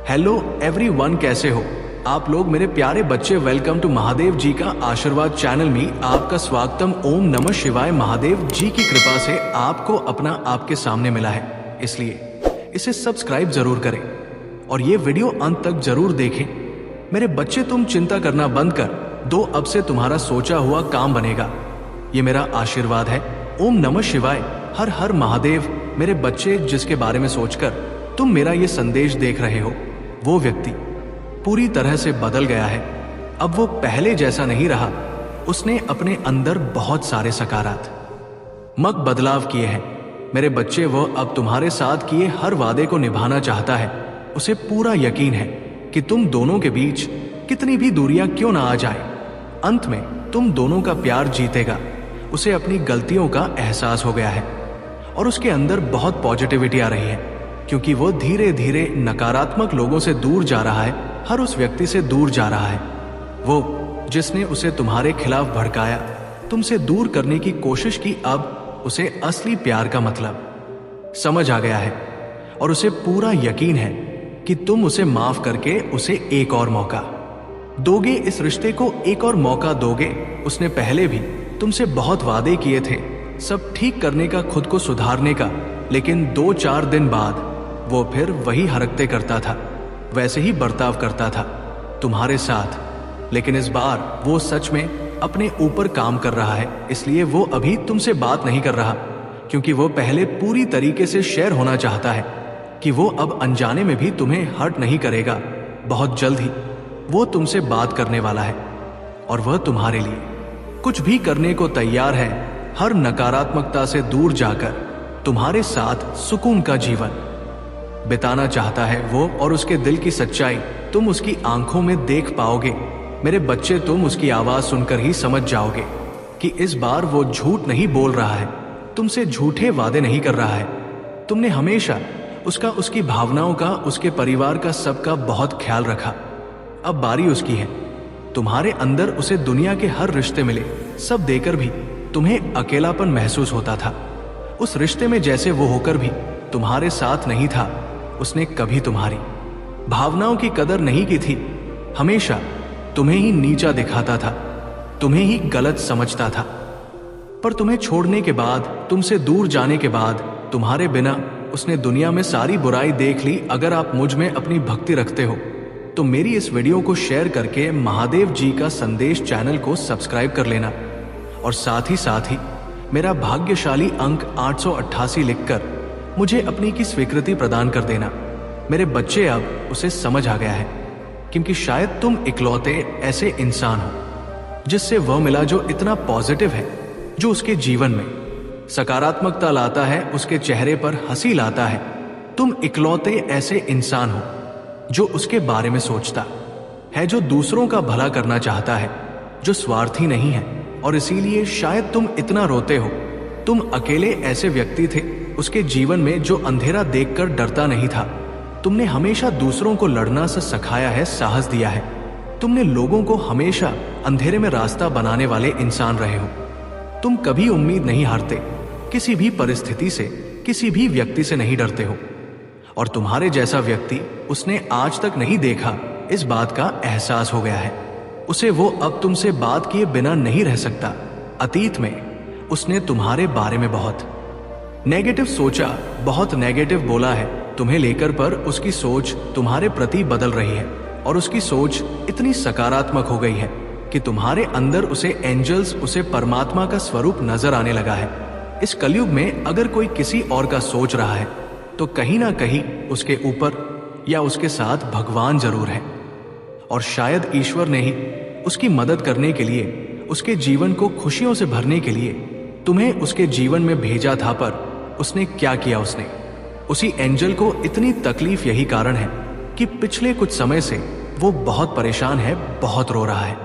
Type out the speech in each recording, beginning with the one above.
Hello everyone, कैसे हो आप लोग मेरे प्यारे बच्चे। वेलकम टू महादेव जी का आशीर्वाद चैनल में आपका स्वागतम। ओम नमः शिवाय। महादेव जी की कृपा से आपको अपना आपके सामने मिला है, इसलिए इसे सब्सक्राइब जरूर करें और ये वीडियो अंत तक जरूर देखें। मेरे बच्चे, तुम चिंता करना बंद कर दो, अब से तुम्हारा सोचा हुआ काम बनेगा, ये मेरा आशीर्वाद है। ओम नमः शिवाय। हर हर महादेव। मेरे बच्चे, जिसके बारे में सोचकर तुम मेरा ये संदेश देख रहे हो, वो व्यक्ति पूरी तरह से बदल गया है। अब वो पहले जैसा नहीं रहा। उसने अपने अंदर बहुत सारे सकारात्मक बदलाव किए हैं। मेरे बच्चे, वो अब तुम्हारे साथ किए हर वादे को निभाना चाहता है। उसे पूरा यकीन है कि तुम दोनों के बीच कितनी भी दूरियां क्यों ना आ जाए, अंत में तुम दोनों का प्यार जीतेगा। उसे अपनी गलतियों का एहसास हो गया है और उसके अंदर बहुत पॉजिटिविटी आ रही है, क्योंकि वो धीरे धीरे नकारात्मक लोगों से दूर जा रहा है, हर उस व्यक्ति से दूर जा रहा है। वो जिसने उसे तुम्हारे खिलाफ भड़काया, तुमसे दूर करने की कोशिश की, अब उसे असली प्यार का मतलब समझ आ गया है और उसे पूरा यकीन है कि तुम उसे माफ करके उसे एक और मौका दोगे, इस रिश्ते को एक और मौका दोगे। उसने पहले भी तुमसे बहुत वादे किए थे, सब ठीक करने का, खुद को सुधारने का, लेकिन 2-4 दिन बाद वो फिर वही हरकतें करता था, वैसे ही बर्ताव करता था तुम्हारे साथ। लेकिन इस बार वो सच में अपने ऊपर काम कर रहा है, इसलिए वो अभी तुमसे बात नहीं कर रहा, क्योंकि वो पहले पूरी तरीके से शेयर होना चाहता है कि वो अब अनजाने में भी तुम्हें हर्ट नहीं करेगा। बहुत जल्द ही वो तुमसे बात करने वाला है और वह तुम्हारे लिए कुछ भी करने को तैयार है। हर नकारात्मकता से दूर जाकर तुम्हारे साथ सुकून का जीवन बिताना चाहता है वो, और उसके दिल की सच्चाई तुम उसकी आंखों में देख पाओगे। मेरे बच्चे, तुम उसकी आवाज सुनकर ही समझ जाओगे कि इस बार वो झूठ नहीं बोल रहा है, तुमसे झूठे वादे नहीं कर रहा है। तुमने हमेशा उसका, उसकी भावनाओं का, उसके परिवार का, सबका बहुत ख्याल रखा। अब बारी उसकी है। तुम्हारे अंदर उसे दुनिया के हर रिश्ते मिले, सब देकर भी तुम्हें अकेलापन महसूस होता था। उस रिश्ते में जैसे वो होकर भी तुम्हारे साथ नहीं था। उसने कभी तुम्हारी भावनाओं की कदर नहीं की थी, हमेशा तुम्हें ही नीचा दिखाता था, तुम्हें ही गलत समझता था। पर तुम्हें छोड़ने के बाद, तुमसे दूर जाने के बाद, तुम्हारे बिना उसने दुनिया में सारी बुराई देख ली। अगर आप मुझ में अपनी भक्ति रखते हो तो मेरी इस वीडियो को शेयर करके महादेव जी का संदेश चैनल को सब्सक्राइब कर लेना और साथ ही मेरा भाग्यशाली अंक 888 लिखकर मुझे अपनी की स्वीकृति प्रदान कर देना। मेरे बच्चे, अब उसे समझ आ गया है, क्योंकि शायद तुम इकलौते ऐसे इंसान हो जिससे वह मिला जो इतना पॉजिटिव है, जो उसके जीवन में सकारात्मकता लाता है, उसके चेहरे पर हंसी लाता है। तुम इकलौते ऐसे इंसान हो जो उसके बारे में सोचता है, जो दूसरों का भला करना चाहता है, जो स्वार्थी नहीं है, और इसीलिए शायद तुम इतना रोते हो। तुम अकेले ऐसे व्यक्ति थे उसके जीवन में जो अंधेरा देखकर डरता नहीं था। तुमने हमेशा दूसरों को लड़ना से सिखाया है, साहस दिया है। तुमने लोगों को हमेशा अंधेरे में रास्ता बनाने वाले इंसान रहे हो। तुम कभी उम्मीद नहीं हारते, किसी भी परिस्थिति से, किसी भी व्यक्ति से नहीं डरते हो, और तुम्हारे जैसा व्यक्ति उसने आज तक नहीं देखा, इस बात का एहसास हो गया है उसे। वो अब तुमसे बात किए बिना नहीं रह सकता। अतीत में उसने तुम्हारे बारे में बहुत नेगेटिव सोचा, बहुत नेगेटिव बोला है तुम्हें लेकर, पर उसकी सोच तुम्हारे प्रति बदल रही है और उसकी सोच इतनी सकारात्मक हो गई है कि तुम्हारे अंदर उसे एंजल्स, उसे परमात्मा का स्वरूप नजर आने लगा है। इस कलयुग में अगर कोई किसी और का सोच रहा है तो कहीं ना कहीं उसके ऊपर या उसके साथ भगवान जरूर है, और शायद ईश्वर ने ही उसकी मदद करने के लिए, उसके जीवन को खुशियों से भरने के लिए तुम्हें उसके जीवन में भेजा था। पर उसने क्या किया, उसने उसी एंजल को इतनी तकलीफ, यही कारण है कि पिछले कुछ समय से वो बहुत परेशान है, बहुत रो रहा है।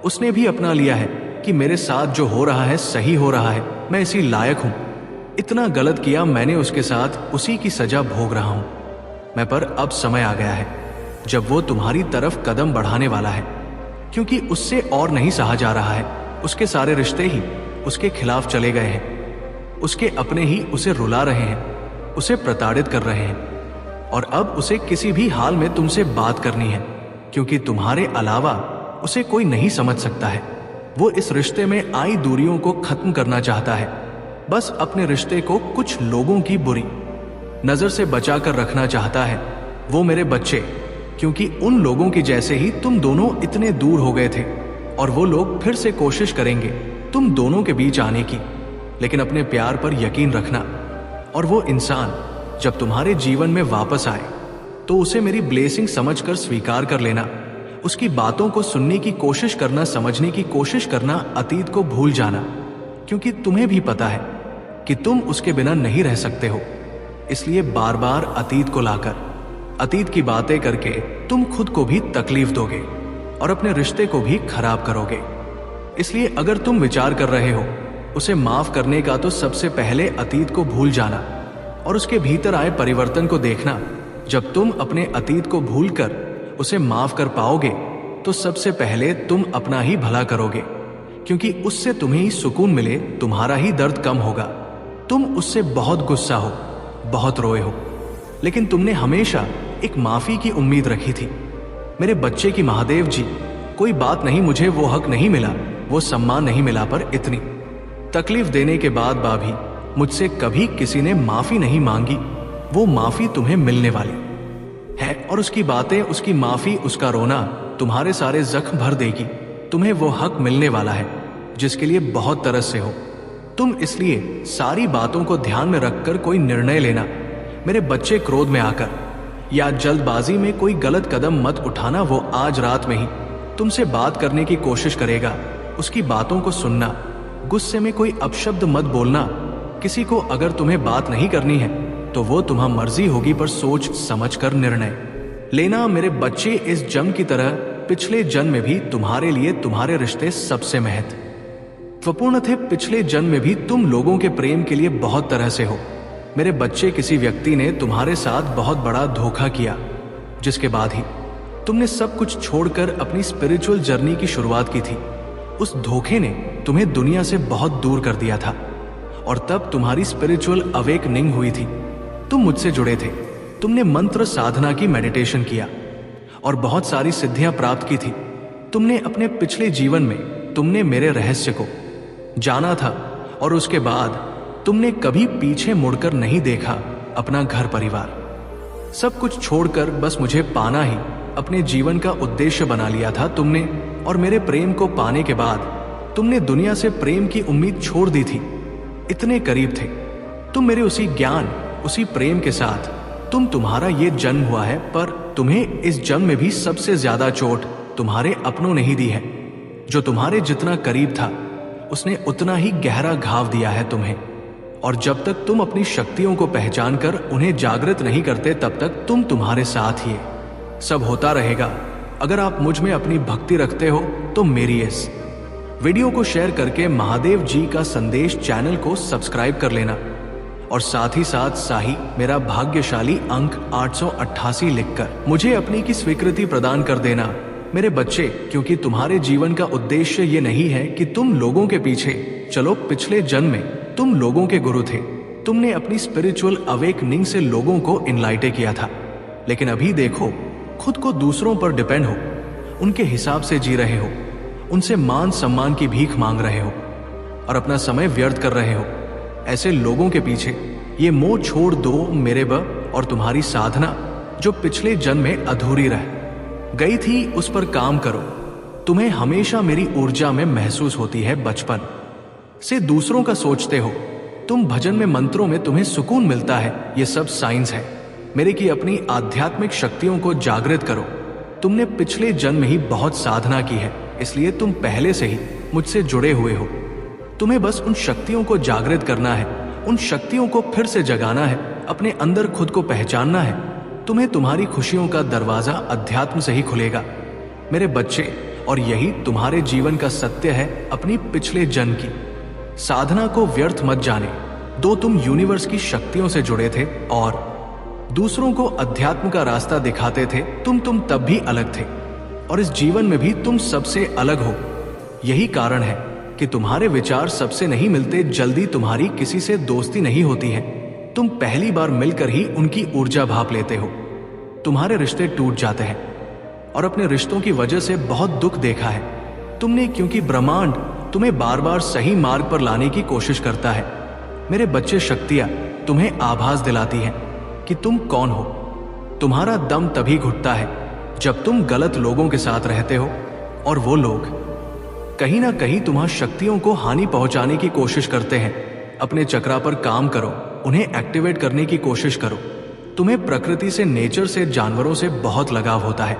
उसने भी अपना लिया है कि मेरे साथ जो हो रहा है सही हो रहा है, मैं इसी लायक हूं, इतना गलत किया मैंने उसके साथ, उसी की सजा भोग रहा हूं मैं। पर अब समय आ गया है जब वो तुम्हारी तरफ कदम बढ़ाने वाला है, क्योंकि उससे और नहीं सहा जा रहा है। उसके सारे रिश्ते ही उसके खिलाफ चले गए हैं, उसके अपने ही उसे रुला रहे हैं, उसे प्रताड़ित कर रहे हैं। और अब उसे किसी भी हाल में तुमसे बात करनी है, क्योंकि तुम्हारे अलावा उसे कोई नहीं समझ सकता है। वो इस रिश्ते में आई दूरियों को खत्म करना चाहता है, बस अपने रिश्ते को कुछ लोगों की बुरी नजर से बचा कर रखना चाहता है, वो मेरे बच्चे, क्योंकि उन लोगों की जैसे ही तुम दोनों इतने दूर हो गए थे, और वो लोग फिर से कोशिश करेंगे तुम दोनों के बीच आने की। लेकिन अपने प्यार पर यकीन रखना, और वो इंसान जब तुम्हारे जीवन में वापस आए तो उसे मेरी ब्लेसिंग समझकर स्वीकार कर लेना। उसकी बातों को सुनने की कोशिश करना, समझने की कोशिश करना, अतीत को भूल जाना, क्योंकि तुम्हें भी पता है कि तुम उसके बिना नहीं रह सकते हो। इसलिए बार बार अतीत को लाकर, अतीत की बातें करके तुम खुद को भी तकलीफ दोगे और अपने रिश्ते को भी खराब करोगे। इसलिए अगर तुम विचार कर रहे हो उसे माफ करने का, तो सबसे पहले अतीत को भूल जाना और उसके भीतर आए परिवर्तन को देखना। जब तुम अपने अतीत को भूलकर उसे माफ कर पाओगे तो सबसे पहले तुम अपना ही भला करोगे, क्योंकि उससे तुम्हें ही सुकून मिले, तुम्हारा ही दर्द कम होगा। तुम उससे बहुत गुस्सा हो, बहुत रोए हो, लेकिन तुमने हमेशा एक माफी की उम्मीद रखी थी। मेरे बच्चे की महादेव जी, कोई बात नहीं, मुझे वो हक नहीं मिला, वो सम्मान नहीं मिला, पर इतनी तकलीफ देने के बाद भी मुझसे कभी किसी ने माफी नहीं मांगी। वो माफी तुम्हें मिलने वाली है, और उसकी बातें, उसकी माफी, उसका रोना तुम्हारे सारे जख्म भर देगी। तुम्हें वो हक मिलने वाला है जिसके लिए बहुत तरस से हो तुम। इसलिए सारी बातों को ध्यान में रखकर कोई निर्णय लेना। मेरे बच्चे, क्रोध में आकर या जल्दबाजी में कोई गलत कदम मत उठाना। वो आज रात में ही तुमसे बात करने की कोशिश करेगा। उसकी बातों को सुनना, गुस्से में कोई अपशब्द मत बोलना। किसी को अगर तुम्हें बात नहीं करनी है तो वो तुम्हारी मर्जी होगी, पर सोच समझ कर निर्णय लेना। मेरे बच्चे, इस जन्म की तरह पिछले जन्म में भी तुम्हारे लिए तुम्हारे रिश्ते सबसे महत्वपूर्ण थे। पिछले जन्म में भी तुम लोगों के प्रेम के लिए बहुत तरह से हो। मेरे बच्चे, किसी व्यक्ति ने तुम्हारे साथ बहुत बड़ा धोखा किया, जिसके बाद ही तुमने सब कुछ छोड़कर अपनी स्पिरिचुअल जर्नी की शुरुआत की थी। उस धोखे ने तुम्हें दुनिया से बहुत दूर कर दिया था, और तब तुम्हारी स्पिरिचुअल अवेकनिंग हुई थी। तुम मुझसे जुड़े थे, तुमने मंत्र साधना की, मेडिटेशन किया और बहुत सारी सिद्धियां प्राप्त की थी। तुमने अपने पिछले जीवन में तुमने मेरे रहस्य को जाना था, और उसके बाद तुमने कभी पीछे मुड़कर नहीं देखा। अपना घर परिवार सब कुछ छोड़कर बस मुझे पाना ही अपने जीवन का उद्देश्य बना लिया था तुमने। और मेरे प्रेम को पाने के बाद तुमने दुनिया से प्रेम की उम्मीद छोड़ दी थी। इतने करीब थे तुम मेरे उसी ज्ञान, उसी प्रेम के साथ। तुम्हारा ये जन्म हुआ है, पर तुम्हें इस जन्म में भी सबसे ज्यादा चोट तुम्हारे अपनों ने ही दी है। जो तुम्हारे जितना करीब था उसने उतना ही गहरा घाव दिया है तुम्हें। और जब तक तुम अपनी शक्तियों को पहचान कर उन्हें जागृत नहीं करते, तब तक तुम्हारे साथ ही सब होता रहेगा। अगर आप मुझ में अपनी भक्ति रखते हो तो मेरी इस वीडियो को शेयर करके महादेव जी का संदेश चैनल को सब्सक्राइब कर लेना, और साथ ही साथ साही मेरा भाग्यशाली अंक 888 लिखकर मुझे अपनी की स्वीकृति प्रदान कर देना। मेरे बच्चे, क्योंकि तुम्हारे जीवन का उद्देश्य ये नहीं है कि तुम लोगों के पीछे चलो। पिछले जन्म में तुम लोगों के गुरु थे। तुमने अपनी स्पिरिचुअल अवेकनिंग से लोगों को इनलाइट किया था, लेकिन अभी देखो, खुद को दूसरों पर डिपेंड हो, उनके हिसाब से जी रहे हो, उनसे मान सम्मान की भीख मांग रहे हो और अपना समय व्यर्थ कर रहे हो। ऐसे लोगों के पीछे ये मोह छोड़ दो मेरे और तुम्हारी साधना जो पिछले जन्म में अधूरी रह गई थी, उस पर काम करो। तुम्हें हमेशा मेरी ऊर्जा में महसूस होती है। बचपन से दूसरों का सोचते हो तुम, भजन में, मंत्रों में तुम्हें सुकून मिलता है। ये सब साइंस है मेरे की अपनी आध्यात्मिक शक्तियों को जागृत करो। तुमने पिछले जन्म में ही बहुत साधना की है, इसलिए तुम पहले से ही मुझसे जुड़े हुए हो। तुम्हें बस उन शक्तियों को जागृत करना है, उन शक्तियों को फिर से जगाना है, अपने अंदर खुद को पहचानना है। तुम्हें तुम्हारी खुशियों का दरवाजा अध्यात्म से ही खुलेगा मेरे बच्चे, और यही तुम्हारे जीवन का सत्य है। अपनी पिछले जन्म की साधना को व्यर्थ मत जाने दो। तुम यूनिवर्स की शक्तियों से जुड़े थे और दूसरों को अध्यात्म का रास्ता दिखाते थे। तुम तब भी अलग थे, और इस जीवन में भी तुम सबसे अलग हो। यही कारण है कि तुम्हारे विचार सबसे नहीं मिलते, जल्दी तुम्हारी किसी से दोस्ती नहीं होती है। तुम पहली बार मिलकर ही उनकी ऊर्जा भाप लेते हो। तुम्हारे रिश्ते टूट जाते हैं और अपने रिश्तों की वजह से बहुत दुख देखा है तुमने, क्योंकि ब्रह्मांड तुम्हें बार बार सही मार्ग पर लाने की कोशिश करता है। मेरे बच्चे, शक्तियां तुम्हें आभास दिलाती हैं कि तुम कौन हो। तुम्हारा दम तभी घुटता है जब तुम गलत लोगों के साथ रहते हो और वो लोग कहीं ना कहीं तुम्हारी शक्तियों को हानि पहुंचाने की कोशिश करते हैं। अपने चक्रा पर काम करो, उन्हें एक्टिवेट करने की कोशिश करो। तुम्हें प्रकृति से, नेचर से, जानवरों से बहुत लगाव होता है,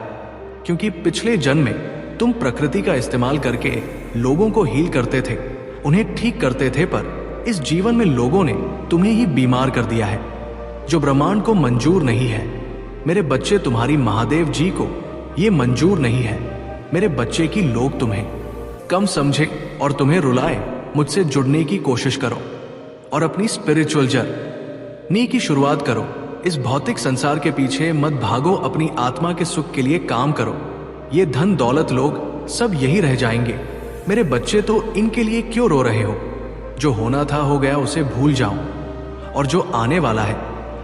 क्योंकि पिछले जन्म में तुम प्रकृति का इस्तेमाल करके लोगों को हील करते थे, उन्हें ठीक करते थे, पर इस जीवन में लोगों ने तुम्हें ही बीमार कर दिया है, जो ब्रह्मांड को मंजूर नहीं है। मेरे बच्चे, तुम्हारी महादेव जी को ये मंजूर नहीं है। मेरे बच्चे की लोग तुम्हें कम समझे और तुम्हें रुलाए। मुझसे जुड़ने की कोशिश करो और अपनी स्पिरिचुअल जर्नी की शुरुआत करो। इस भौतिक संसार के पीछे मत भागो, अपनी आत्मा के सुख के लिए काम करो। ये धन दौलत लोग सब यही रह जाएंगे। मेरे बच्चे, तो इनके लिए क्यों रो रहे हो? जो होना था हो गया, उसे भूल जाओ, और जो आने वाला है,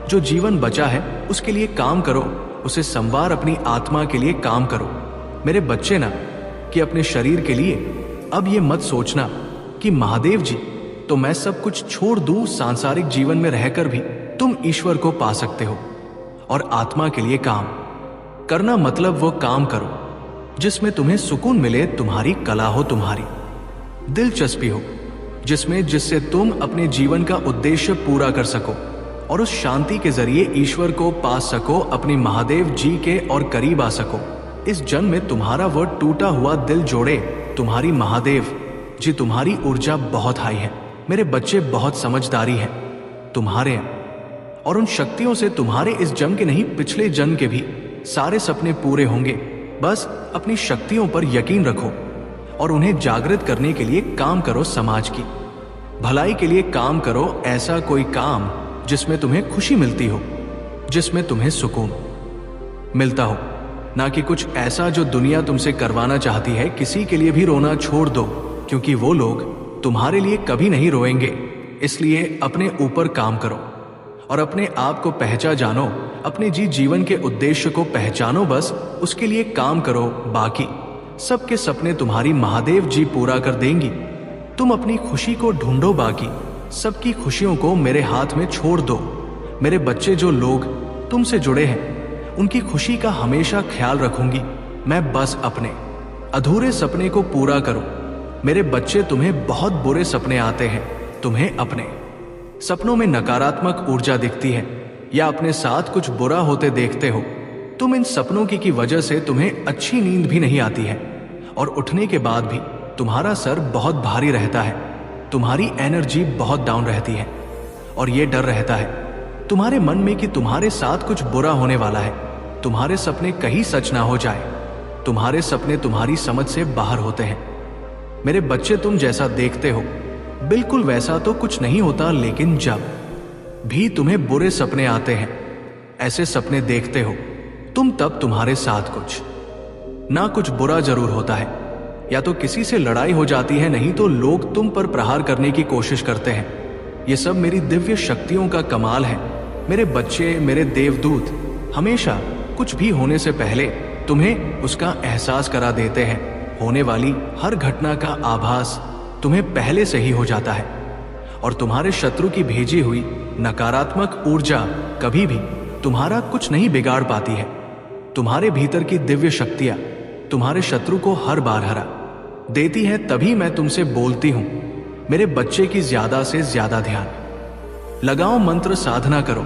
जो जीवन बचा है, उसके लिए काम करो, उसे संवार। अपनी आत्मा के लिए काम करो। मेरे बच्चे ना, कि अपने शरीर के लिए अब ये मत सोचना कि महादेव जी तो मैं सब कुछ छोड़ दूं। सांसारिक जीवन में रहकर भी तुम ईश्वर को पा सकते हो। और आत्मा के लिए काम करना मतलब वो काम करो जिसमें तुम्हें सुकून मिले, तुम्हारी कला हो, तुम्हारी दिलचस्पी हो, जिससे तुम अपने जीवन का उद्देश्य पूरा कर सको और उस शांति के जरिए ईश्वर को पा सको, अपने महादेव जी के और करीब आ सको। इस जन्म में तुम्हारा वो टूटा हुआ दिल जोड़े तुम्हारी महादेव जी। तुम्हारी ऊर्जा बहुत हाई है मेरे बच्चे, बहुत समझदारी है तुम्हारे, और उन शक्तियों से तुम्हारे इस जन्म के नहीं, पिछले जन्म के भी सारे सपने पूरे होंगे। बस अपनी शक्तियों पर यकीन रखो और उन्हें जागृत करने के लिए काम करो। समाज की भलाई के लिए काम करो। ऐसा कोई काम जिसमें तुम्हें खुशी मिलती हो, जिसमें तुम्हें सुकून मिलता हो, ना कि कुछ ऐसा जो दुनिया तुमसे करवाना चाहती है। किसी के लिए भी रोना छोड़ दो, क्योंकि वो लोग तुम्हारे लिए कभी नहीं रोएंगे। इसलिए अपने ऊपर काम करो और अपने आप को जानो, अपने जीवन के उद्देश्य को पहचानो, बस उसके लिए काम करो। बाकी सबके सपने तुम्हारी महादेव जी पूरा कर देंगी। तुम अपनी खुशी को ढूंढो, बाकी सबकी खुशियों को मेरे हाथ में छोड़ दो। मेरे बच्चे, जो लोग तुमसे जुड़े हैं उनकी खुशी का हमेशा ख्याल रखूंगी मैं। बस अपने अधूरे सपने को पूरा करो। मेरे बच्चे, तुम्हें बहुत बुरे सपने आते हैं, तुम्हें अपने सपनों में नकारात्मक ऊर्जा दिखती है या अपने साथ कुछ बुरा होते देखते हो। तुम इन सपनों की वजह से तुम्हें अच्छी नींद भी नहीं आती है और उठने के बाद भी तुम्हारा सर बहुत भारी रहता है। तुम्हारी एनर्जी बहुत डाउन रहती है और ये डर रहता है तुम्हारे मन में कि तुम्हारे साथ कुछ बुरा होने वाला है। तुम्हारे सपने कहीं सच ना हो जाए। तुम्हारे सपने तुम्हारी समझ से बाहर होते हैं। मेरे बच्चे, तुम जैसा देखते हो बिल्कुल वैसा तो कुछ नहीं होता, लेकिन जब भी तुम्हें बुरे सपने आते हैं, ऐसे सपने देखते हो तुम, तब तुम्हारे साथ कुछ ना कुछ बुरा जरूर होता है। या तो किसी से लड़ाई हो जाती है, नहीं तो लोग तुम पर प्रहार करने की कोशिश करते हैं। ये सब मेरी दिव्य शक्तियों का कमाल है। मेरे बच्चे, मेरे देवदूत हमेशा कुछ भी होने से पहले तुम्हें उसका एहसास करा देते हैं। होने वाली हर घटना का आभास तुम्हें पहले से ही हो जाता है और तुम्हारे शत्रु की भेजी हुई नकारात्मक ऊर्जा कभी भी तुम्हारा कुछ नहीं बिगाड़ पाती है। तुम्हारे भीतर की दिव्य शक्तियां तुम्हारे शत्रु को हर बार हरा देती है। तभी मैं तुमसे बोलती हूं, मेरे बच्चे की ज्यादा से ज्यादा ध्यान लगाओ, मंत्र साधना करो,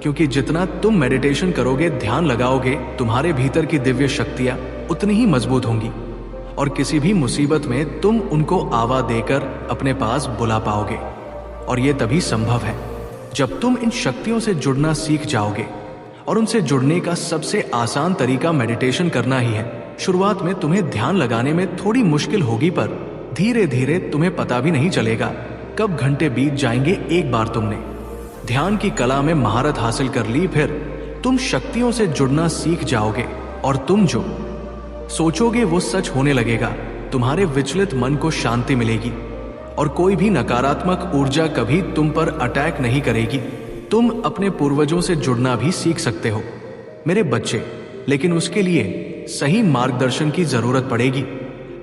क्योंकि जितना तुम मेडिटेशन करोगे, ध्यान लगाओगे, तुम्हारे भीतर की दिव्य शक्तियां उतनी ही मजबूत होंगी और किसी भी मुसीबत में तुम उनको आवा देकर अपने पास बुला पाओगे। और ये तभी संभव है जब तुम इन शक्तियों से जुड़ना सीख जाओगे। और उनसे जुड़ने का सबसे आसान तरीका मेडिटेशन करना ही है। शुरुआत में तुम्हें ध्यान लगाने में थोड़ी मुश्किल होगी, पर धीरे धीरे तुम्हें पता भी नहीं चलेगा कब घंटे बीत जाएंगे। एक बार तुमने ध्यान की कला में महारत हासिल कर ली, फिर तुम शक्तियों से जुड़ना सीख जाओगे और तुम जो सोचोगे वो सच होने लगेगा। तुम्हारे विचलित मन को शांति मिलेगी और कोई भी नकारात्मक ऊर्जा कभी तुम पर अटैक नहीं करेगी। तुम अपने पूर्वजों से जुड़ना भी सीख सकते हो। मेरे बच्चे, लेकिन उसके लिए सही मार्गदर्शन की जरूरत पड़ेगी।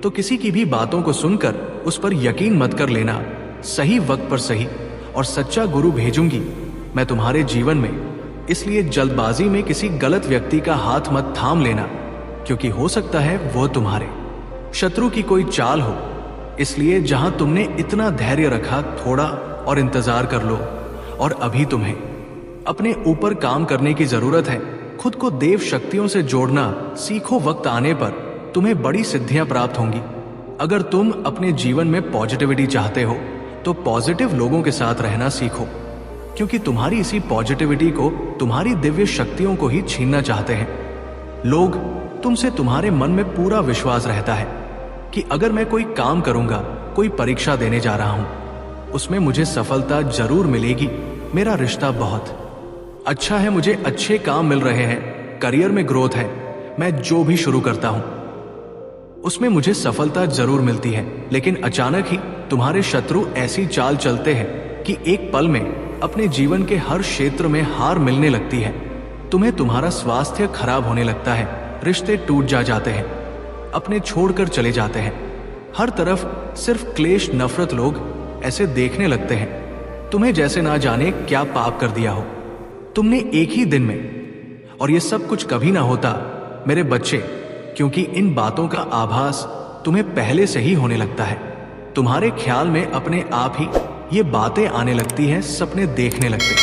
तो किसी की भी बातों को सुनकर उस पर यकीन मत कर लेना। सही वक्त पर सही और सच्चा गुरु भेजूंगी मैं तुम्हारे जीवन में। इसलिए जल्दबाजी में किसी गलत व्यक्ति का हाथ मत थाम लेना, क्योंकि हो सकता है वो तुम्हारे शत्रु की कोई चाल हो। इसलिए जहां तुमने इतना धैर्य रखा, थोड़ा और इंतजार कर लो। और अभी तुम्हें अपने ऊपर काम करने की जरूरत है। खुद को देव शक्तियों से जोड़ना सीखो। वक्त आने पर तुम्हें बड़ी सिद्धियां प्राप्त होंगी। अगर तुम अपने जीवन में पॉजिटिविटी चाहते हो तो पॉजिटिव लोगों के साथ रहना सीखो, क्योंकि तुम्हारी इसी पॉजिटिविटी को तुम्हारी दिव्य शक्तियों को ही छीनना चाहते हैं। लोग तुमसे तुम्हारे मन में पूरा विश्वास रहता है कि अगर मैं कोई काम करूंगा, कोई परीक्षा देने जा रहा हूं, उसमें मुझे सफलता जरूर मिलेगी। मेरा रिश्ता बहुत अच्छा है, मुझे अच्छे काम मिल रहे हैं, करियर में ग्रोथ है, मैं जो भी शुरू करता हूं उसमें मुझे सफलता जरूर मिलती है। लेकिन अचानक ही तुम्हारे शत्रु ऐसी चाल चलते हैं कि एक पल में अपने जीवन के हर क्षेत्र में हार मिलने लगती है। तुम्हें तुम्हारा स्वास्थ्य खराब होने लगता है, रिश्ते टूट जाते हैं, अपने छोड़कर चले जाते हैं। हर तरफ सिर्फ क्लेश, नफरत। लोग ऐसे देखने लगते हैं तुम्हें जैसे ना जाने क्या पाप कर दिया हो तुमने एक ही दिन में। और ये सब कुछ कभी ना होता मेरे बच्चे, क्योंकि इन बातों का आभास तुम्हें पहले से ही होने लगता है। तुम्हारे ख्याल में अपने आप ही ये बातें आने लगती हैं, सपने देखने लगते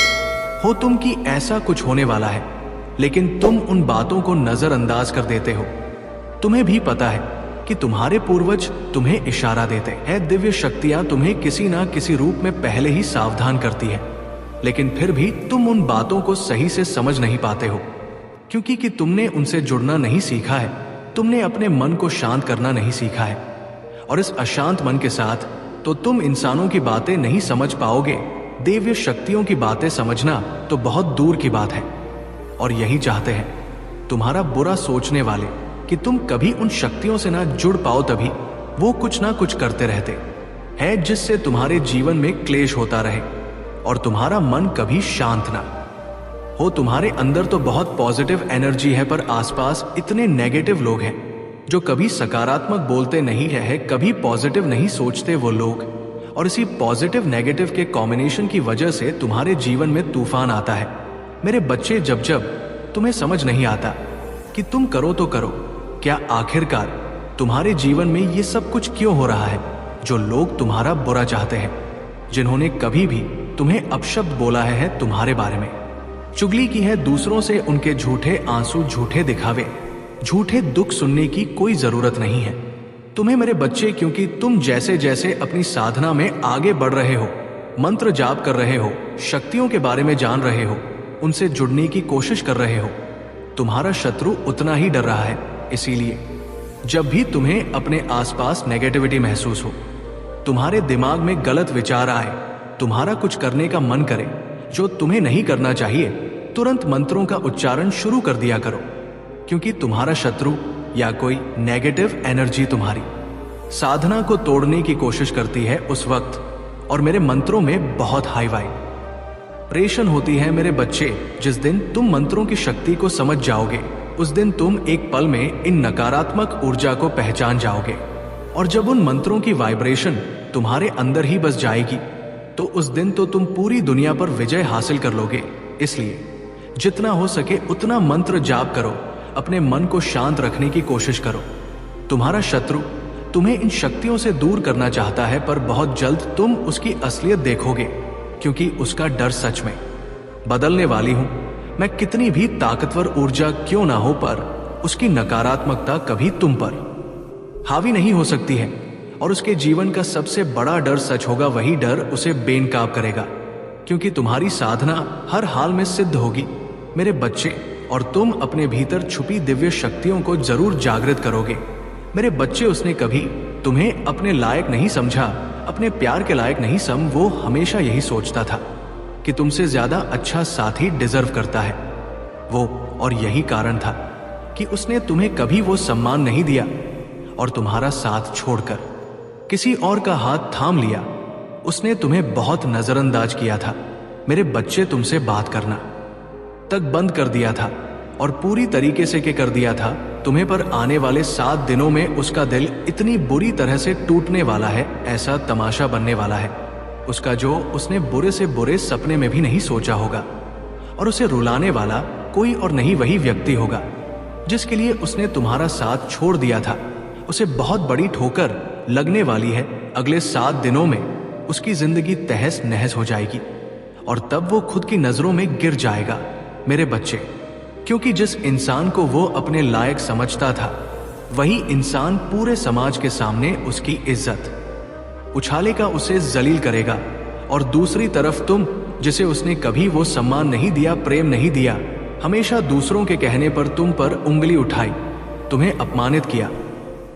हो तुम कि ऐसा कुछ होने वाला है, लेकिन तुम उन बातों को नजरअंदाज कर देते हो। तुम्हें भी पता है कि तुम्हारे पूर्वज तुम्हें इशारा देते हैं। दिव्य शक्तियां तुम्हें किसी ना किसी रूप में पहले ही सावधान करती है, लेकिन फिर भी तुम उन बातों को सही से समझ नहीं पाते हो, क्योंकि कि तुमने उनसे जुड़ना नहीं सीखा है। तुमने अपने मन को शांत करना नहीं सीखा है, और इस अशांत मन के साथ तो तुम इंसानों की बातें नहीं समझ पाओगे। दिव्य शक्तियों की बातें समझना तो बहुत दूर की बात है। और यही चाहते हैं तुम्हारा बुरा सोचने वाले कि तुम कभी उन शक्तियों से ना जुड़ पाओ। तभी वो कुछ ना कुछ करते रहते हैं जिससे तुम्हारे जीवन में क्लेश होता रहे और तुम्हारा मन कभी शांत ना हो। तुम्हारे अंदर तो बहुत पॉजिटिव एनर्जी है, पर आसपास इतने नेगेटिव लोग हैं जो कभी सकारात्मक बोलते नहीं है, कभी पॉजिटिव नहीं सोचते वो लोग। और इसी पॉजिटिव नेगेटिव के कॉम्बिनेशन की वजह से तुम्हारे जीवन में तूफान आता है। मेरे बच्चे, जब जब तुम्हें समझ नहीं आता कि तुम करो तो करो क्या, आखिरकार तुम्हारे जीवन में ये सब कुछ क्यों हो रहा है। जो लोग तुम्हारा बुरा चाहते हैं, जिन्होंने कभी भी तुम्हें अपशब्द बोला है तुम्हारे बारे में, चुगली की है दूसरों से, उनके झूठे आंसू, झूठे दिखावे, झूठे दुख सुनने की कोई जरूरत नहीं है तुम्हें मेरे बच्चे, क्योंकि तुम जैसे जैसे अपनी साधना में आगे बढ़ रहे हो, मंत्र जाप कर रहे हो, शक्तियों के बारे में जान रहे हो, उनसे जुड़ने की कोशिश कर रहे हो, तुम्हारा शत्रु उतना ही डर रहा है। इसीलिए जब भी तुम्हें अपने आसपास नेगेटिविटी महसूस हो, तुम्हारे दिमाग में गलत विचार आए, तुम्हारा कुछ करने का मन करे जो तुम्हें नहीं करना चाहिए, तुरंत मंत्रों का उच्चारण शुरू कर दिया करो, क्योंकि तुम्हारा शत्रु या कोई नेगेटिव एनर्जी तुम्हारी साधना को तोड़ने की कोशिश करती है उस वक्त। और मेरे मंत्रों में बहुत हाई वाइब्रेशन होती है मेरे बच्चे। जिस दिन तुम मंत्रों की शक्ति को समझ जाओगे, उस दिन तुम एक पल में इन नकारात्मक ऊर्जा को पहचान जाओगे। और जब उन मंत्रों की वाइब्रेशन तुम्हारे अंदर ही बस जाएगी, तो उस दिन तो तुम पूरी दुनिया पर विजय हासिल कर लोगे। इसलिए जितना हो सके उतना मंत्र जाप करो, अपने मन को शांत रखने की कोशिश करो। तुम्हारा शत्रु तुम्हें इन शक्तियों से दूर करना चाहता है, पर बहुत जल्द तुम उसकी असलियत देखोगे, क्योंकि उसका डर सच में बदलने वाली हूं मैं। कितनी भी ताकतवर ऊर्जा क्यों ना हो, पर उसकी नकारात्मकता कभी तुम पर हावी नहीं हो सकती है। और उसके जीवन का सबसे बड़ा डर सच होगा, वही डर उसे बेनकाब करेगा, क्योंकि तुम्हारी साधना हर हाल में सिद्ध होगी मेरे बच्चे। और तुम अपने भीतर छुपी दिव्य शक्तियों को जरूर जागृत करोगे मेरे बच्चे। उसने कभी तुम्हें अपने लायक नहीं समझा, अपने प्यार के लायक नहीं वो हमेशा यही सोचता था कि तुमसे ज्यादा अच्छा साथी डिजर्व करता है वो। और यही कारण था कि उसने तुम्हें कभी वो सम्मान नहीं दिया और तुम्हारा साथ छोड़कर किसी और का हाथ थाम लिया। उसने तुम्हें बहुत नजरअंदाज किया था मेरे बच्चे, तुमसे बात करना तक बंद कर दिया था। और पूरी तरीके से के कर दिया था, तुम्हें पर आने वाले 7 दिनों में उसका दिल इतनी बुरी तरह से टूटने वाला है, ऐसा तमाशा बनने वाला है उसका, जो उसने बुरे से बुरे सपने में भी नहीं सोचा होगा। और उसे रुलाने वाला कोई और नहीं वही व्यक्ति होगा जिसके लिए उसने तुम्हारा साथ छोड़ दिया था। उसे बहुत बड़ी ठोकर लगने वाली है। अगले 7 दिनों में उसकी जिंदगी तहस नहस हो जाएगी और तब वो खुद की नजरों में गिर जाएगा मेरे बच्चे, क्योंकि जिस इंसान को वो अपने लायक समझता था वही इंसान पूरे समाज के सामने उसकी इज्जत उछालेगा, उसे जलील करेगा। और दूसरी तरफ तुम, जिसे उसने कभी वो सम्मान नहीं दिया, प्रेम नहीं दिया, हमेशा दूसरों के कहने पर तुम पर उंगली उठाई, तुम्हें अपमानित किया,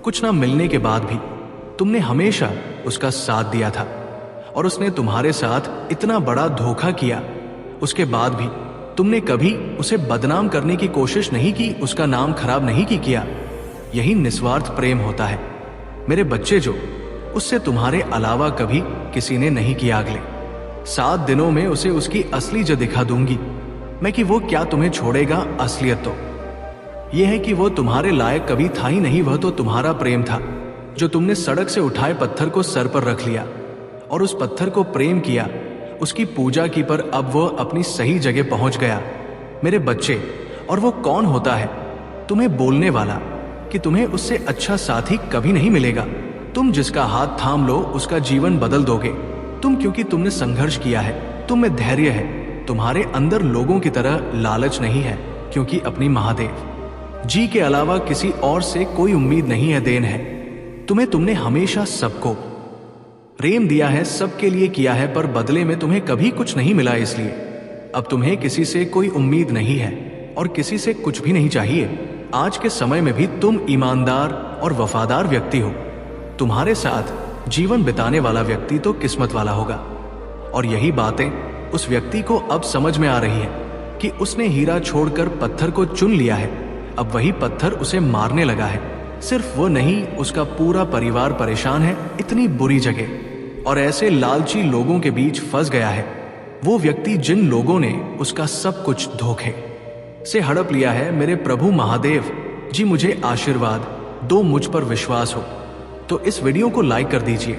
कुछ ना मिलने के बाद भी तुमने हमेशा उसका साथ दिया था और उसने तुम्हारे साथ इतना बड़ा धोखा किया, उसके बाद भी तुमने कभी उसे बदनाम करने की कोशिश नहीं की, उसका नाम खराब नहीं किया। यही निस्वार्थ प्रेम होता है मेरे बच्चे, जो उससे तुम्हारे अलावा कभी किसी ने नहीं किया। अगले 7 दिनों में उसे उसकी असली जो दिखा दूंगी मैं कि वो क्या तुम्हें छोड़ेगा। असलियत तो यह है कि वो तुम्हारे लायक कभी था ही नहीं। वह तो तुम्हारा प्रेम था जो तुमने सड़क से उठाए पत्थर को सर पर रख लिया और उस पत्थर को प्रेम किया, उसकी पूजा की, पर अब वो अपनी सही जगह पहुंच गया मेरे बच्चे। और वो कौन होता है तुम्हें बोलने वाला कि तुम्हें उससे अच्छा साथी कभी नहीं मिलेगा। तुम जिसका हाथ थाम लो उसका जीवन बदल दोगे तुम, क्योंकि तुमने संघर्ष किया है, तुम में धैर्य है, तुम्हारे अंदर लोगों की तरह लालच नहीं है, क्योंकि अपनी महादेव जी के अलावा किसी और से कोई उम्मीद नहीं है। देन है तुम्हें, तुमने हमेशा सबको प्रेम दिया है, सबके लिए किया है, पर बदले में तुम्हें कभी कुछ नहीं मिला। इसलिए अब तुम्हें किसी से कोई उम्मीद नहीं है और किसी से कुछ भी नहीं चाहिए। आज के समय में भी तुम ईमानदार और वफादार व्यक्ति हो। तुम्हारे साथ जीवन बिताने वाला व्यक्ति तो किस्मत वाला होगा। और यही बातें उस व्यक्ति को अब समझ में आ रही है कि उसने हीरा छोड़कर पत्थर को चुन लिया है। अब वही पत्थर उसे मारने लगा है। सिर्फ वो नहीं, उसका पूरा परिवार परेशान है, इतनी बुरी जगह और ऐसे लालची लोगों के बीच फंस गया है। वो व्यक्ति जिन लोगों ने उसका सब कुछ धोखे से हड़प लिया है। मेरे प्रभु महादेव जी मुझे आशीर्वाद दो, मुझ पर विश्वास हो तो इस वीडियो को लाइक कर दीजिए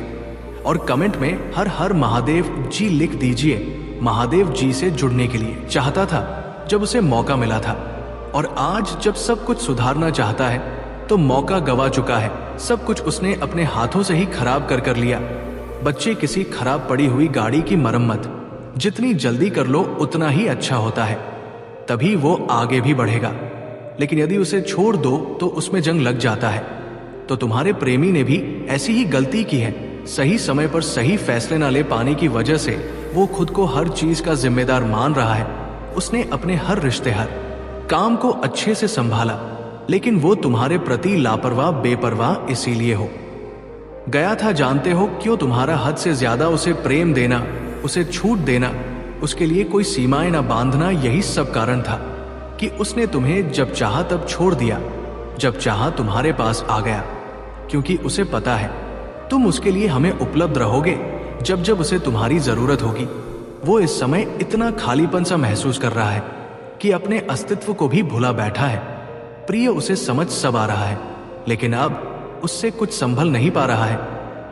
और कमेंट में हर हर महादेव जी लिख दीजिए। महादेव जी से जुड़ने के लिए चाहता था जब उसे मौका मिला था, और आज जब सब कुछ सुधारना चाहता है तो मौका गवा चुका है। सब कुछ उसने अपने हाथों से ही खराब कर लिया। बच्चे, किसी खराब पड़ी हुई गाड़ी की मरम्मत जितनी जल्दी कर लो उतना ही अच्छा होता है, तभी वो आगे भी बढ़ेगा। लेकिन यदि उसे छोड़ दो तो उसमें जंग लग जाता है। तो तुम्हारे प्रेमी ने भी ऐसी ही गलती की है। सही समय पर सही फैसले न ले पाने की वजह से वो खुद को हर चीज का जिम्मेदार मान रहा है। उसने अपने हर रिश्ते, हर काम को अच्छे से संभाला, लेकिन वो तुम्हारे प्रति लापरवाह, बेपरवाह इसीलिए हो गया था। जानते हो क्यों? तुम्हारा हद से ज्यादा उसे प्रेम देना, उसे छूट देना, उसके लिए कोई सीमाएं न बांधना, यही सब कारण था कि उसने तुम्हें जब चाहा तब छोड़ दिया, जब चाहा तुम्हारे पास आ गया, क्योंकि उसे पता है तुम उसके लिए हमें उपलब्ध रहोगे जब जब उसे तुम्हारी जरूरत होगी। वो इस समय इतना खालीपन सा महसूस कर रहा है कि अपने अस्तित्व को भी भुला बैठा है। प्रिय, उसे समझ सब आ रहा है, लेकिन अब उससे कुछ संभल नहीं पा रहा है।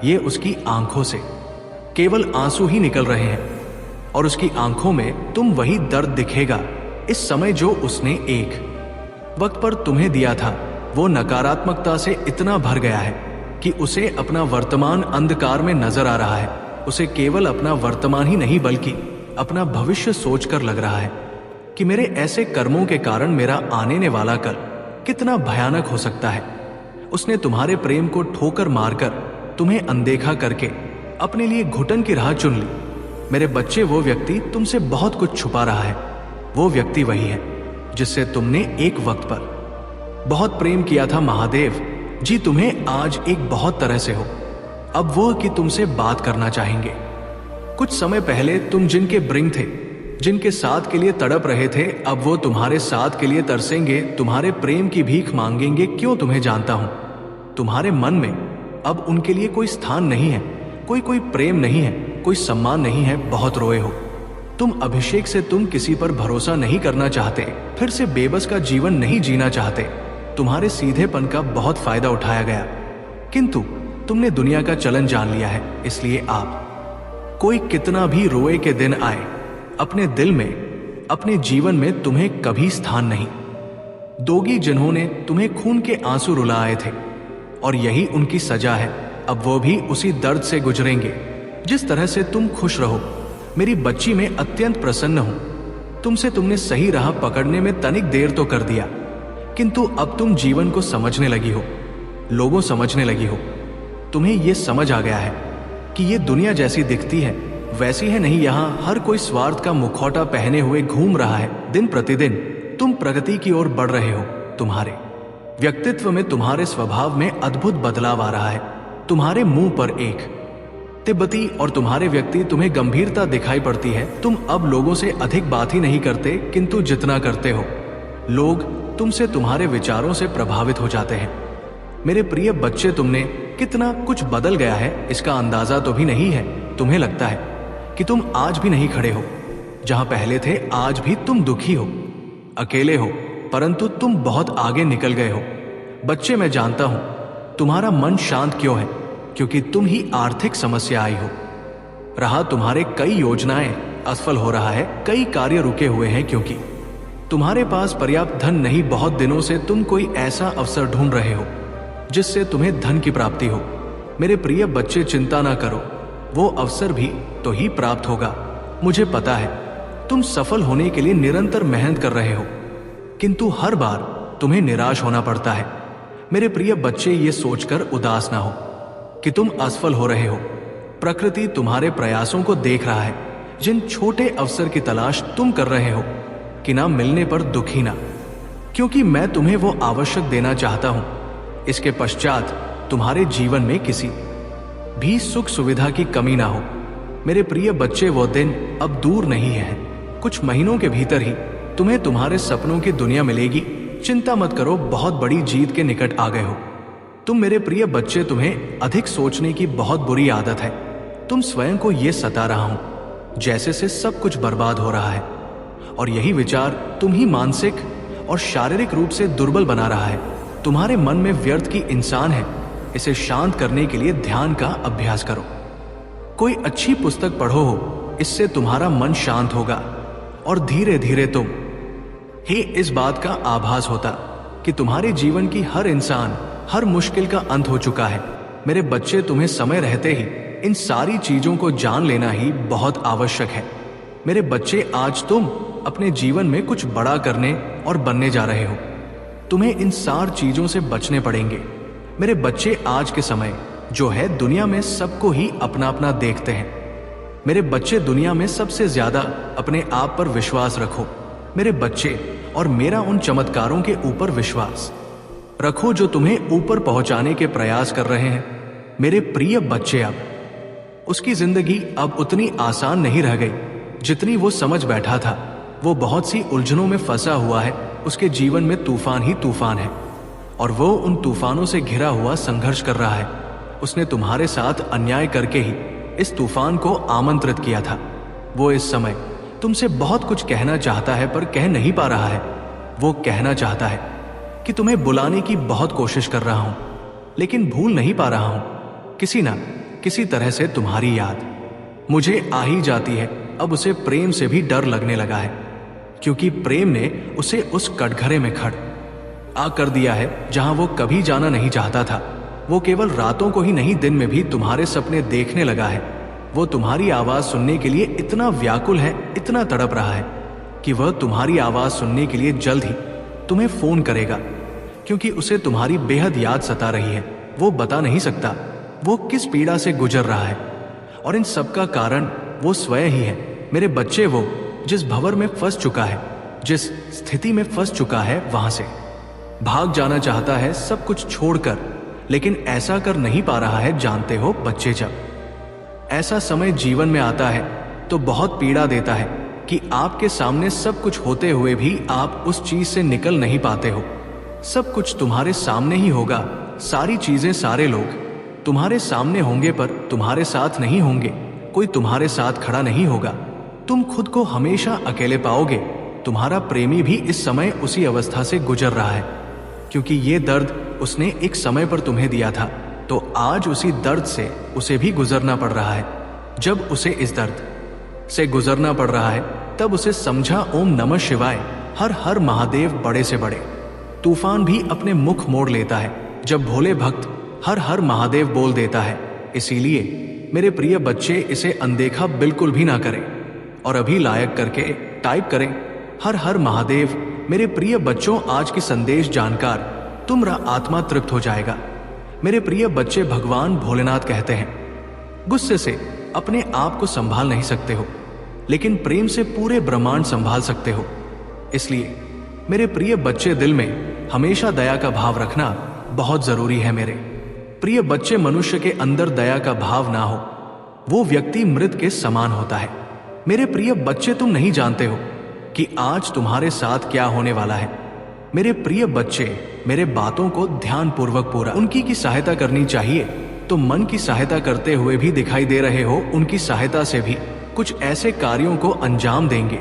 ये उसकी आंखों से केवल आंसू ही निकल रहे हैं और उसकी आंखों में तुम वही दर्द दिखेगा इस समय जो उसने एक वक्त पर तुम्हें दिया था। वो नकारात्मकता से इतना भर गया है कि उसे अपना वर्तमान अंधकार में नजर आ रहा है। उसे केवल अपना वर्तमान ही नहीं बल्कि अपना भविष्य सोचकर लग रहा है कि मेरे ऐसे कर्मों के कारण मेरा आने वाला कल कितना भयानक हो सकता है। उसने तुम्हारे प्रेम को ठोकर मारकर, तुम्हें अनदेखा करके अपने लिए घुटन की राह चुन ली। मेरे बच्चे, वो व्यक्ति तुमसे बहुत कुछ छुपा रहा है। वो व्यक्ति वही है जिससे तुमने एक वक्त पर बहुत प्रेम किया था। महादेव जी तुम्हें आज एक बहुत तरह से हो। अब वो कि तुमसे बात करना चाहेंगे। कुछ समय पहले तुम जिनके ब्रिंग थे, जिनके साथ के लिए तड़प रहे थे, अब वो तुम्हारे साथ के लिए तरसेंगे, तुम्हारे प्रेम की भीख मांगेंगे। क्यों? तुम्हें जानता हूं। तुम्हारे मन में अब उनके लिए कोई स्थान नहीं है, कोई प्रेम नहीं है, कोई सम्मान नहीं है। बहुत रोए हो, तुम अभिषेक से तुम किसी पर भरोसा नहीं करना चाहते, फिर से बेबस का जीवन नहीं जीना चाहते। तुम्हारे सीधेपन का बहुत फायदा उठाया गया, किंतु तुमने दुनिया का चलन जान लिया है, इसलिए आप कोई कितना भी रोए के दिन आए, अपने दिल में, अपने जीवन में तुम्हें कभी स्थान नहीं दोगी। जिन्होंने तुम्हें खून के आंसू रुलाए थे और यही उनकी सजा है, अब वो भी उसी दर्द से गुजरेंगे। जिस तरह से तुम खुश रहो, मेरी बच्ची मैं अत्यंत प्रसन्न हूं। तुमने सही राह पकड़ने में तनिक देर तो कर दिया, किंतु अब तुम जीवन को समझने लगी हो, लोगों समझने लगी हो। तुम्हें यह समझ आ गया है कि ये दुनिया जैसी दिखती है वैसी है नहीं। यहां हर कोई स्वार्थ का मुखौटा पहने हुए घूम रहा है। दिन प्रतिदिन तुम प्रगति की ओर बढ़ रहे हो। तुम्हारे व्यक्तित्व में, तुम्हारे स्वभाव में अद्भुत बदलाव आ रहा है। तुम्हारे मुंह पर एक तिब्बती और तुम्हारे व्यक्ति तुम्हें गंभीरता दिखाई पड़ती है। तुम अब लोगों से अधिक बात ही नहीं करते, किंतु जितना करते हो, लोग तुमसे, तुम्हारे विचारों से प्रभावित हो जाते हैं। मेरे प्रिय बच्चे, तुमने कितना कुछ बदल गया है इसका अंदाजा तो भी नहीं है। तुम्हें लगता है कि तुम आज भी नहीं खड़े हो जहां पहले थे। आज भी तुम दुखी हो, अकेले हो, परंतु तुम बहुत आगे निकल गए हो। बच्चे, मैं जानता हूं तुम्हारा मन शांत क्यों है, क्योंकि तुम ही आर्थिक समस्या आई हो। रहा तुम्हारे कई योजनाएं असफल हो रहा है, कई कार्य रुके हुए हैं, क्योंकि तुम्हारे पास पर्याप्त धन नहीं। बहुत दिनों से तुम कोई ऐसा अवसर ढूंढ रहे हो जिससे तुम्हें धन की प्राप्ति हो। मेरे प्रिय बच्चे, चिंता ना करो, वो अवसर भी तो ही प्राप्त होगा। मुझे पता है तुम सफल होने के लिए निरंतर मेहनत कर रहे हो, किंतु हर बार तुम्हें निराश होना पड़ता है। मेरे प्रिय बच्चे, ये सोचकर उदास ना हो कि तुम असफल हो रहे हो। प्रकृति तुम्हारे प्रयासों को देख रहा है। जिन छोटे अवसर की तलाश तुम कर रहे हो कि ना मिलने पर दुखी ना, क्योंकि मैं तुम्हें वो आवश्यक देना चाहता हूं। इसके पश्चात तुम्हारे जीवन में किसी भी सुख सुविधा की कमी ना हो। मेरे प्रिय बच्चे, वो दिन अब दूर नहीं है। कुछ महीनों के भीतर ही तुम्हें तुम्हारे सपनों की दुनिया मिलेगी। चिंता मत करो, बहुत बड़ी जीत के निकट आ गए हो तुम। मेरे प्रिय बच्चे, तुम्हें अधिक सोचने की बहुत बुरी आदत है। तुम स्वयं को ये सता रहा हूं जैसे से सब कुछ बर्बाद हो रहा है, और यही विचार तुम ही मानसिक और शारीरिक रूप से दुर्बल बना रहा है। तुम्हारे मन में व्यर्थ की इंसान है। इसे शांत करने के लिए ध्यान का अभ्यास करो। कोई अच्छी पुस्तक पढ़ो हो, इससे तुम्हारा मन शांत होगा और धीरे धीरे तुम ही इस बात का आभास होता कि तुम्हारे जीवन की हर इंसान, हर मुश्किल का अंत हो चुका है। मेरे बच्चे, तुम्हें समय रहते ही इन सारी चीजों को जान लेना ही बहुत आवश्यक है। मेरे बच्चे, आज तुम अपने जीवन में कुछ बड़ा करने और बनने जा रहे हो। तुम्हें इन सारी चीजों से बचने पड़ेंगे। मेरे बच्चे, आज के समय जो है, दुनिया में सबको ही अपना अपना देखते हैं। मेरे बच्चे, दुनिया में सबसे ज्यादा अपने आप पर विश्वास रखो। मेरे बच्चे, और मेरा उन चमत्कारों के ऊपर विश्वास रखो जो तुम्हें ऊपर पहुंचाने के प्रयास कर रहे हैं। मेरे प्रिय बच्चे, अब उसकी जिंदगी अब उतनी आसान नहीं रह गई जितनी वो समझ बैठा था। वो बहुत सी उलझनों में फंसा हुआ है। उसके जीवन में तूफान ही तूफान है, और वो उन तूफानों से घिरा हुआ संघर्ष कर रहा है। उसने तुम्हारे साथ अन्याय करके ही इस तूफान को आमंत्रित किया था। वो इस समय तुमसे बहुत कुछ कहना चाहता है, पर कह नहीं पा रहा है। वो कहना चाहता है कि तुम्हें बुलाने की बहुत कोशिश कर रहा हूं, लेकिन भूल नहीं पा रहा हूं। किसी ना किसी तरह से तुम्हारी याद मुझे आ ही जाती है। अब उसे प्रेम से भी डर लगने लगा है, क्योंकि प्रेम ने उसे उस कटघरे में खड़ आ कर दिया है जहां वो कभी जाना नहीं चाहता था। वो केवल रातों को ही नहीं, दिन में भी तुम्हारे सपने देखने लगा है। वो तुम्हारी आवाज सुनने के लिए इतना व्याकुल है, इतना तड़प रहा है कि वह तुम्हारी आवाज सुनने के लिए जल्द ही तुम्हें फोन करेगा, क्योंकि उसे तुम्हारी बेहद याद सता रही है। वो बता नहीं सकता वो किस पीड़ा से गुजर रहा है, और इन सब का कारण वो स्वयं ही है। मेरे बच्चे, वो जिस भंवर में फंस चुका है, जिस स्थिति में फंस चुका है, वहां से भाग जाना चाहता है सब कुछ छोड़कर, लेकिन ऐसा कर नहीं पा रहा है। जानते हो बच्चे, जब ऐसा समय जीवन में आता है तो बहुत पीड़ा देता है कि आपके सामने सब कुछ होते हुए भी आप उस चीज से निकल नहीं पाते हो। सब कुछ तुम्हारे सामने ही होगा, सारी चीजें, सारे लोग तुम्हारे सामने होंगे, पर तुम्हारे साथ नहीं होंगे। कोई तुम्हारे साथ खड़ा नहीं होगा। तुम खुद को हमेशा अकेले पाओगे। तुम्हारा प्रेमी भी इस समय उसी अवस्था से गुजर रहा है, क्योंकि ये दर्द उसने एक समय पर तुम्हें दिया था, तो आज उसी दर्द से उसे भी गुजरना पड़ रहा है। जब उसे इस दर्द से गुजरना पड़ रहा है, तब उसे समझा ओम नमः शिवाय, हर हर महादेव बड़े से बड़े तूफान भी अपने मुख मोड़ लेता है जब भोले भक्त हर हर महादेव बोल देता है। इसीलिए मेरे प्रिय बच्चे, इसे अनदेखा बिल्कुल भी ना करें और अभी लायक करके टाइप करें हर हर महादेव। मेरे प्रिय बच्चों, आज की संदेश जानकर तुम्हारा आत्मा तृप्त हो जाएगा। मेरे प्रिय बच्चे, भगवान भोलेनाथ कहते हैं, गुस्से से अपने आप को संभाल नहीं सकते हो, लेकिन प्रेम से पूरे ब्रह्मांड संभाल सकते हो। इसलिए मेरे प्रिय बच्चे, दिल में हमेशा दया का भाव रखना बहुत जरूरी है। मेरे प्रिय बच्चे, मनुष्य के अंदर दया का भाव ना हो, वो व्यक्ति मृत के समान होता है। मेरे प्रिय बच्चे, तुम नहीं जानते हो कि आज तुम्हारे साथ क्या होने वाला है। मेरे प्रिय बच्चे, मेरे बातों को ध्यान पूर्वक पूरा उनकी की सहायता करनी चाहिए, तो मन की सहायता करते हुए भी दिखाई दे रहे हो। उनकी सहायता से भी कुछ ऐसे कार्यों को अंजाम देंगे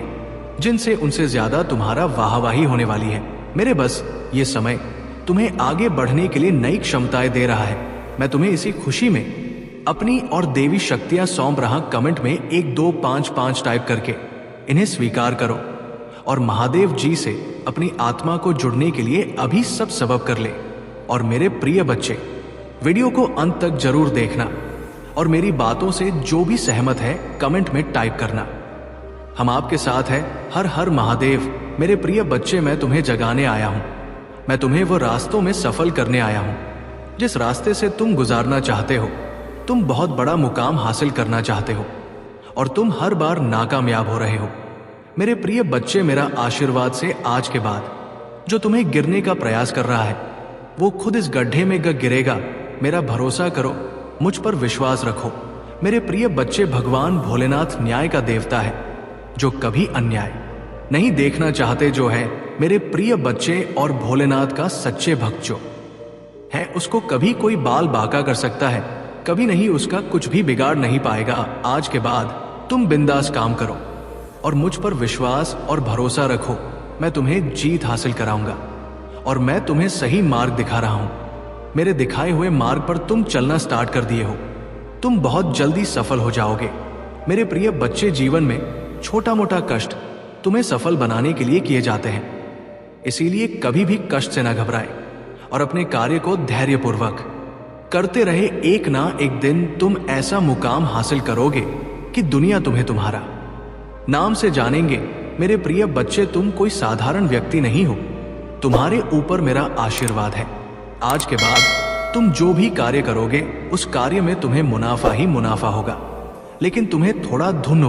जिनसे उनसे ज्यादा तुम्हारा वाहवाही होने वाली है। मेरे बस ये समय तुम्हें आगे बढ़ने के लिए नई क्षमताएं दे रहा है। मैं तुम्हें इसी खुशी में अपनी और देवी शक्तियां सौंप रहा। कमेंट में 1 2 5 5 टाइप करके इन्हें स्वीकार करो और महादेव जी से अपनी आत्मा को जुड़ने के लिए अभी सब सबब कर ले। और मेरे प्रिय बच्चे, वीडियो को अंत तक जरूर देखना और मेरी बातों से जो भी सहमत है कमेंट में टाइप करना। हम आपके साथ हैं। हर हर महादेव। मेरे प्रिय बच्चे, मैं तुम्हें जगाने आया हूं। मैं तुम्हें वो रास्तों में सफल करने आया हूं जिस रास्ते से तुम गुजारना चाहते हो। तुम बहुत बड़ा मुकाम हासिल करना चाहते हो और तुम हर बार नाकामयाब हो रहे हो। मेरे प्रिय बच्चे, मेरा आशीर्वाद से आज के बाद जो तुम्हें गिरने का प्रयास कर रहा है, वो खुद इस गड्ढे में गिरेगा। मेरा भरोसा करो, मुझ पर विश्वास रखो। मेरे प्रिय बच्चे, भगवान भोलेनाथ न्याय का देवता है, जो कभी अन्याय नहीं देखना चाहते जो है। मेरे प्रिय बच्चे, और भोलेनाथ का सच्चे भक्त जो है, उसको कभी कोई बाल बांका कर सकता है, कभी नहीं, उसका कुछ भी बिगाड़ नहीं पाएगा। आज के बाद तुम बिंदास काम करो और मुझ पर विश्वास और भरोसा रखो। मैं तुम्हें जीत हासिल कराऊंगा और मैं तुम्हें सही मार्ग दिखा रहा हूं। मेरे दिखाए हुए मार्ग पर तुम चलना स्टार्ट कर दिए हो। तुम बहुत जल्दी सफल हो जाओगे। मेरे प्रिय बच्चे, जीवन में छोटा मोटा कष्ट तुम्हें सफल बनाने के लिए किए जाते हैं, इसीलिए कभी भी कष्ट से न घबराए और अपने कार्य को धैर्यपूर्वक करते रहे। एक ना एक दिन तुम ऐसा मुकाम हासिल करोगे कि दुनिया तुम्हें तुम्हारा नाम से जानेंगे। मेरे प्रिय बच्चे, तुम कोई साधारण व्यक्ति नहीं हो। तुम्हारे ऊपर मेरा आशीर्वाद है। आज के बाद तुम जो भी कार्य करोगे, उस कार्य में तुम्हें मुनाफा ही मुनाफा होगा, लेकिन तुम्हें थोड़ा धुन